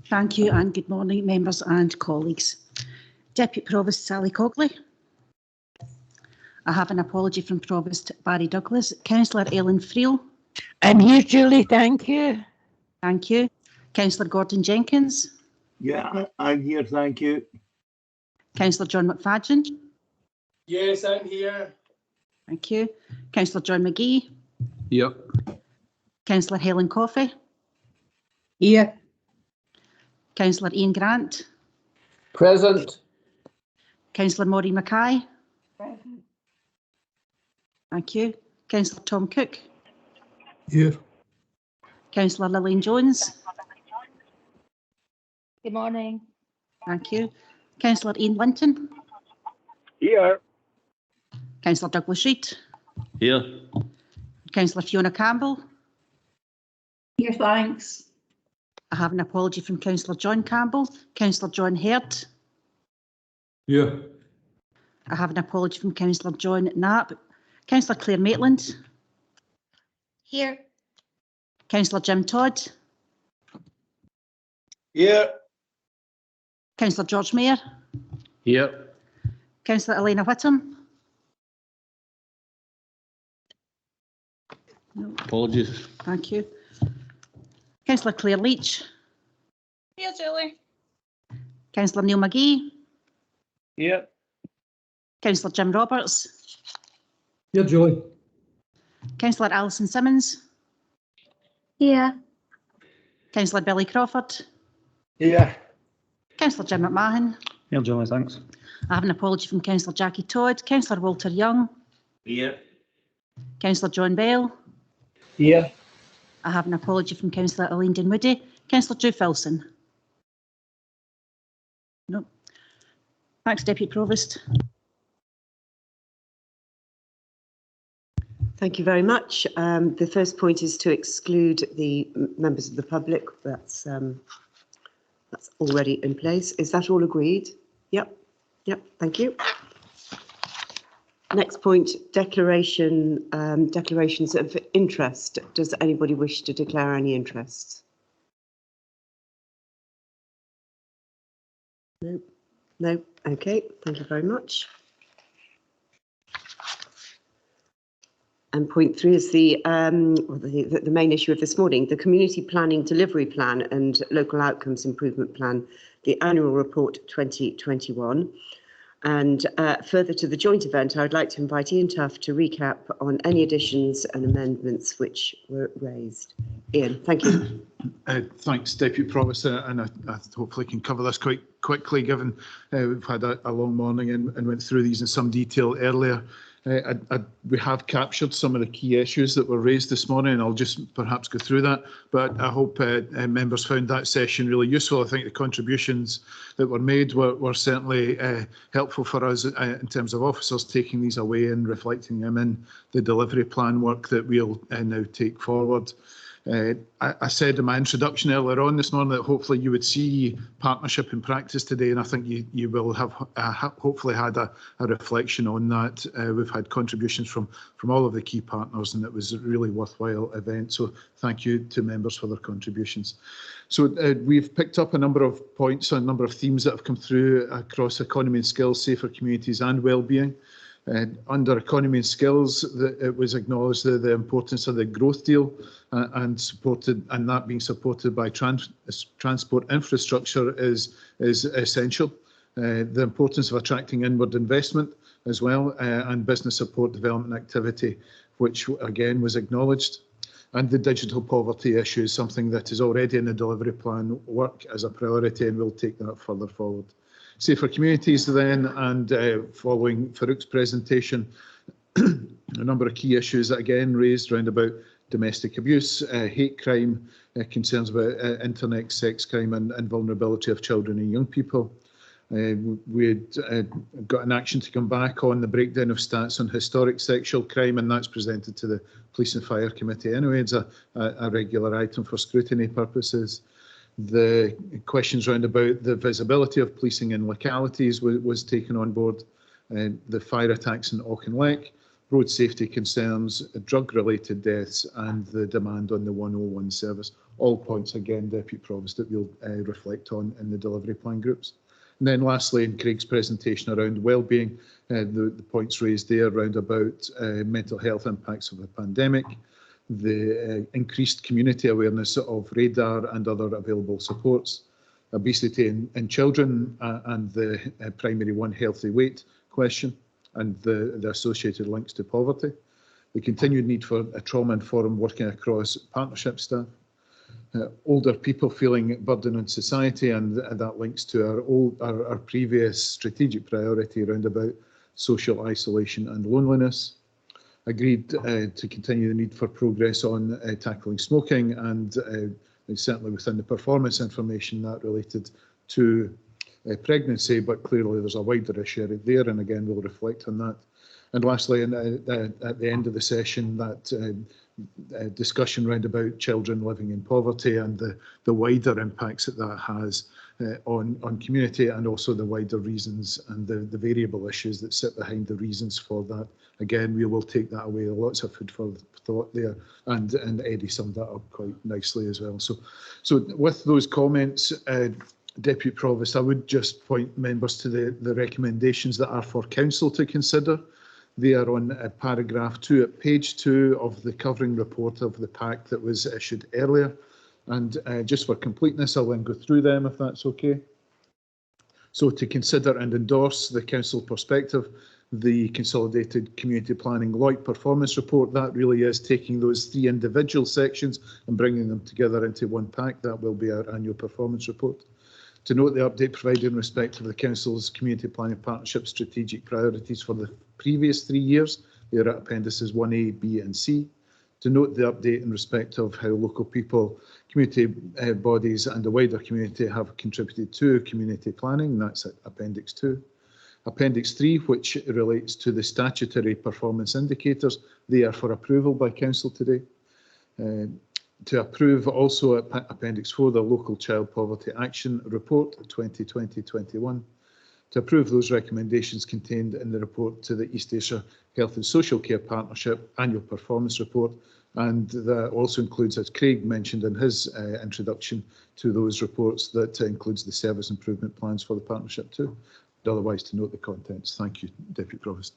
Thank you and good morning, members and colleagues. Deputy Provost Sally Cogley. I have an apology from Provost Barry Douglas. Councillor Ellen Friel. I'm here, Julie, thank you. Thank you. Councillor Gordon Jenkins. Yeah, I'm here, thank you. Councillor John McFadden. Yes, I'm here. Thank you. Councillor John McGee. Yep. Councillor Helen Coffey. Here. Councillor Ian Grant. Present. Councillor Maureen Mackay. Present. Thank you. Councillor Tom Cook. Here. Councillor Lillian Jones. Good morning. Thank you. Councillor Ian Linton. Here. Councillor Douglas Reid. Here. Councillor Fiona Campbell. Here, thanks. I have an apology from Councillor John Campbell. Councillor John Hurd. Here. I have an apology from Councillor John Knapp. Councillor Claire Maitland. Here. Councillor Jim Todd. Here. Councillor George Mayer. Here. Councillor Elena Whittam. No, Apologies. thank you. Councillor Claire Leach. Here, Julie. Councillor Neil McGee. Here. Councillor Jim Roberts. Here, Julie. Councillor Alison Simmons. Here. Councillor Billy Crawford. Here. Councillor Jim McMahon. Here, Julie, thanks. I have an apology from Councillor Jackie Todd. Councillor Walter Young. Here. Councillor John Bell. Here. I have an apology from Councillor Elaine Dinwoody. Councillor Drew Filson. No. Thanks, Deputy Provost. Thank you very much. The first point is to exclude the members of the public. That's already in place. Is that all agreed? Yep. Yep. Thank you. Next point, declarations of interest. Does anybody wish to declare any interests? No. No. Okay. Thank you very much. And point 3 is the main issue of this morning, the Community Planning Delivery Plan and Local Outcomes Improvement Plan, the Annual Report 2021. And further to the joint event, I would like to invite Ian Tuff to recap on any additions and amendments which were raised. Ian, thank you. Thanks, Deputy Provost, and I hopefully can cover this quite quickly, given we've had a long morning and went through these in some detail earlier. We have captured some of the key issues that were raised this morning, and I'll just perhaps go through that. But I hope members found that session really useful. I think the contributions that were made were certainly helpful for us in terms of officers taking these away and reflecting them in the delivery plan work that we'll now take forward. I said in my introduction earlier on this morning that hopefully you would see partnership in practice today, and I think you will have hopefully had a reflection on that. We've had contributions from all of the key partners, and it was a really worthwhile event. So thank you to members for their contributions. So we've picked up a number of points, a number of themes that have come through across economy and skills, safer communities and wellbeing. Under economy and skills, it was acknowledged the importance of the growth deal and that being supported by transport infrastructure is essential. The importance of attracting inward investment as well and business support development activity, which again was acknowledged. And the digital poverty issue is something that is already in the delivery plan work as a priority, and we'll take that further forward. Safer communities then, and following Farouk's presentation, a number of key issues that again raised around about domestic abuse, hate crime, concerns about internet sex crime and vulnerability of children and young people. We'd got an action to come back on the breakdown of stats on historic sexual crime, and that's presented to the Police and Fire Committee anyway. It's a regular item for scrutiny purposes. The questions round about the visibility of policing in localities was taken on board. The fire attacks in Auchinleck, road safety concerns, drug-related deaths, and the demand on the 101 service. All points, again, Deputy Provost, that we'll reflect on in the delivery plan groups. And then lastly, in Craig's presentation around wellbeing, the points raised there around about mental health impacts of the pandemic, the increased community awareness of radar and other available supports, obesity in children, and the primary one healthy weight question, and the associated links to poverty, the continued need for a trauma-informed working across partnership staff, older people feeling burden on society, and that links to our previous strategic priority around about social isolation and loneliness. Agreed to continue the need for progress on tackling smoking, and certainly within the performance information that related to pregnancy, but clearly there's a wider issue there, and again we'll reflect on that. And lastly, at the end of the session, that discussion round about children living in poverty and the wider impacts that has on community, and also the wider reasons and the variable issues that sit behind the reasons for that. Again, we will take that away. Lots of food for thought there, and Eddie summed that up quite nicely as well. So with those comments, Deputy Provost, I would just point members to the recommendations that are for Council to consider. They are on paragraph 2 at page 2 of the covering report of the pack that was issued earlier. And just for completeness, I'll then go through them if that's okay. So to consider and endorse the Council perspective, the Consolidated Community Planning Lloyd Performance Report, that really is taking those 3 individual sections and bringing them together into one pack. That will be our annual performance report. To note the update provided in respect of the Council's Community Planning Partnership strategic priorities for the previous 3 years. They are at appendices 1A, B and C. To note the update in respect of how local people, community bodies and the wider community have contributed to community planning. That's at appendix 2. Appendix 3, which relates to the statutory performance indicators, they are for approval by Council today. To approve also at Appendix 4, the Local Child Poverty Action Report 2020-21. To approve those recommendations contained in the report to the East Ayrshire Health and Social Care Partnership Annual Performance Report, and that also includes, as Craig mentioned in his introduction to those reports, that includes the service improvement plans for the partnership too. Otherwise, to note the contents. Thank you, Deputy Provost.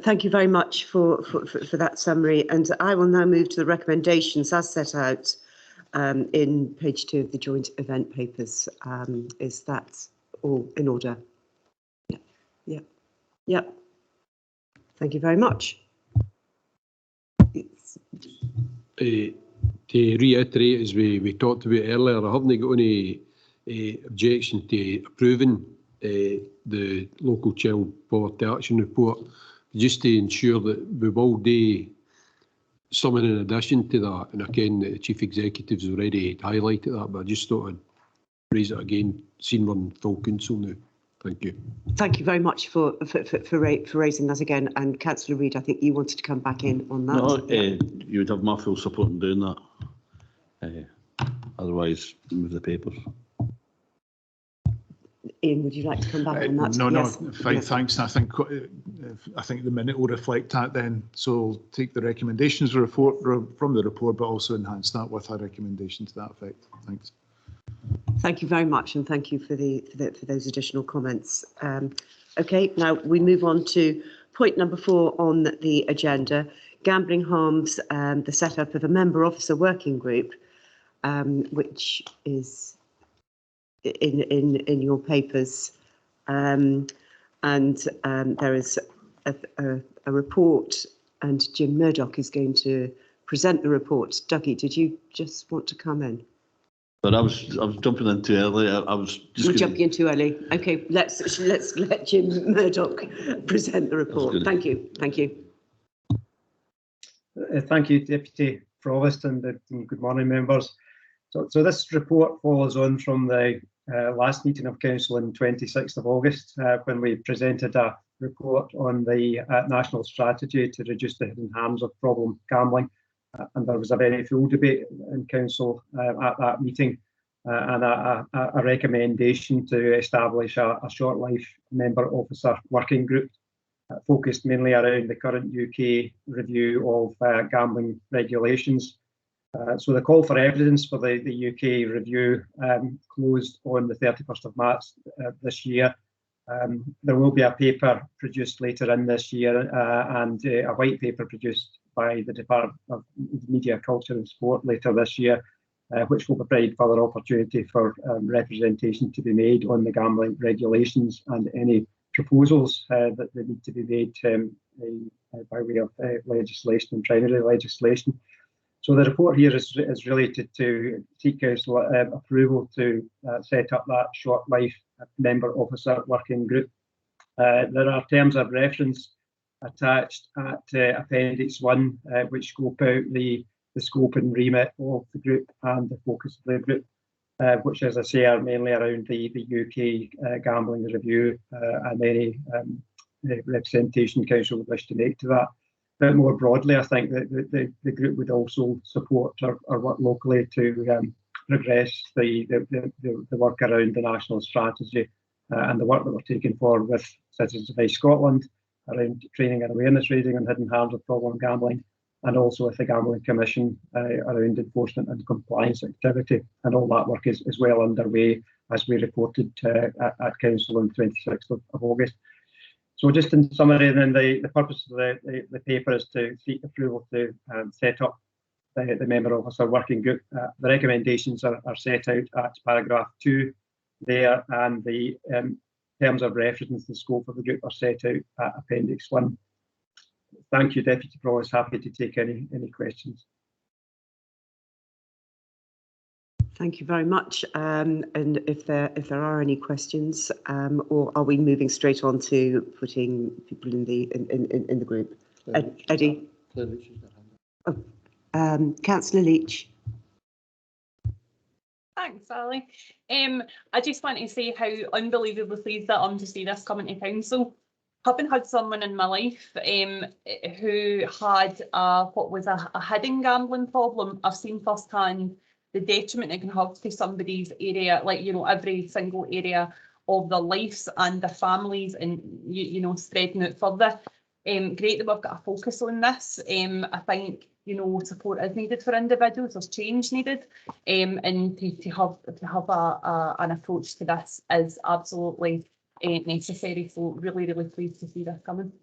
Thank you very much for that summary, and I will now move to the recommendations as set out in page 2 of the joint event papers. Is that all in order? Yeah. Thank you very much. To reiterate, as we talked about earlier, I haven't got any objection to approving the Local Child Poverty Action Report, just to ensure that we will do something in addition to that. And again, the Chief Executive's already highlighted that, but I just thought I'd raise it again, seeing we're in full council now. Thank you. Thank you very much for raising that again. And Councillor Reid, I think you wanted to come back in on that. No, you would have my full support in doing that. Otherwise, move the papers. Ian, would you like to come back on that? No, yes. Fine, yes. Thanks. I think the minute will reflect that then. So we'll take the recommendations report from the report, but also enhance that with our recommendation to that effect. Thanks. Thank you very much, and thank you for those additional comments. Okay, now we move on to point number 4 on the agenda: gambling harms, the setup of a member officer working group, which is in your papers, and there is a report, and Jim Murdoch is going to present the report. Dougie, did you just want to come in? But I was jumping in too early. I was just. We're jumping in too early. Okay, let's let Jim Murdoch present the report. Thank you. Thank you. Thank you, Deputy Provost, and good morning, members. So this report follows on from the last meeting of Council on 26th of August, when we presented a report on the national strategy to reduce the hidden harms of problem gambling. And there was a very full debate in Council at that meeting, and a recommendation to establish a short life member officer working group. focused mainly around the current UK review of gambling regulations. So the call for evidence for the UK review closed on the 31st of March this year. There will be a paper produced later in this year and a white paper produced by the Department of Media, Culture and Sport later this year, which will provide further opportunity for representation to be made on the gambling regulations and any proposals that need to be made by way of legislation and primary legislation. So the report here is related to seek Council approval to set up that short life member officer working group. There are terms of reference attached at Appendix 1, which scope out the scope and remit of the group and the focus of the group, which, as I say, are mainly around the UK gambling review and any representation Council would wish to make to that. But more broadly, I think that the group would also support our work locally to progress the work around the national strategy and the work that we're taking forward with Citizens Advice Scotland around training and awareness raising on hidden harms of problem gambling, and also with the Gambling Commission around enforcement and compliance activity. And all that work is well underway, as we reported at Council on 26th of August. So just in summary, then the purpose of the paper is to seek approval to set up the member officer working group. The recommendations are set out at paragraph 2 there, and the terms of reference and scope of the group are set out at Appendix 1. Thank you, Deputy Provost. Happy to take any questions. Thank you very much. And if there are any questions, or are we moving straight on to putting people in the group? Eddie. Councillor Leach. Thanks, Sally. I just want to say how unbelievably pleased that I'm to see this coming to council. Having had someone in my life who had what was a hidden gambling problem, I've seen firsthand the detriment it can have to somebody's area, like, you know, every single area of their lives and their families, and you know, spreading it further. Great that we've got a focus on this. I think, you know, support is needed for individuals. There's change needed, and to have an approach to this is absolutely necessary. So really pleased to see this coming.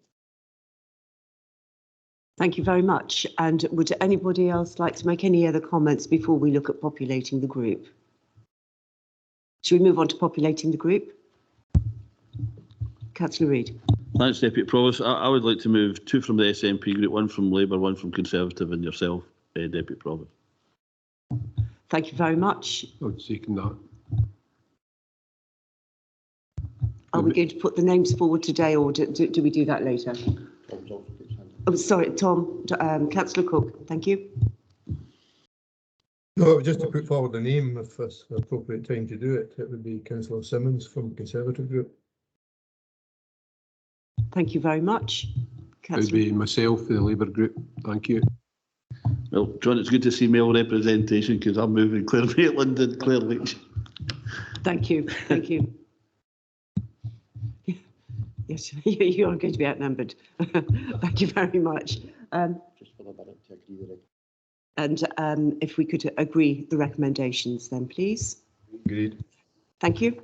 Thank you very much. And would anybody else like to make any other comments before we look at populating the group? Should we move on to populating the group? Councillor Reid. Thanks, Deputy Provost. I would like to move 2 from the SNP group, 1 from Labour, 1 from Conservative, and yourself, Deputy Provost. Thank you very much. I would second that. Are we going to put the names forward today, or do we do that later? Oh, sorry, Tom. Councillor Cook. Thank you. No, just to put forward the name, if it's the appropriate time to do it, it would be Councillor Simmons from the Conservative group. Thank you very much. It would be myself for the Labour group. Thank you. Well, John, it's good to see male representation, because I'm moving Claire Maitland and Claire Leach. Thank you. Thank you. Yes, you are going to be outnumbered. Thank you very much. Just for the minute to agree with it. And if we could agree the recommendations, then please. Agreed. Thank you.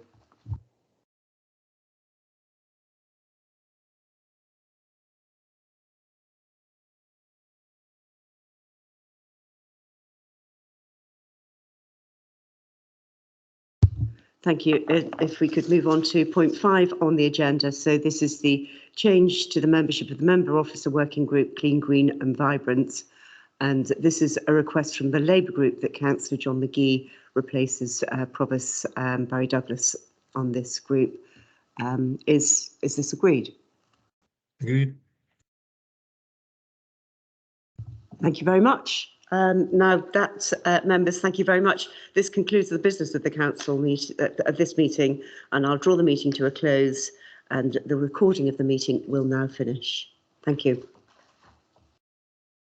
Thank you. If we could move on to point 5 on the agenda. So this is the change to the membership of the Member Officer Working Group, Clean, Green and Vibrant. And this is a request from the Labour group that Councillor John McGee replaces Provost Barry Douglas on this group. Is this agreed? Agreed. Thank you very much. Now that, members, thank you very much. This concludes the business of the council of this meeting, and I'll draw the meeting to a close, and the recording of the meeting will now finish. Thank you.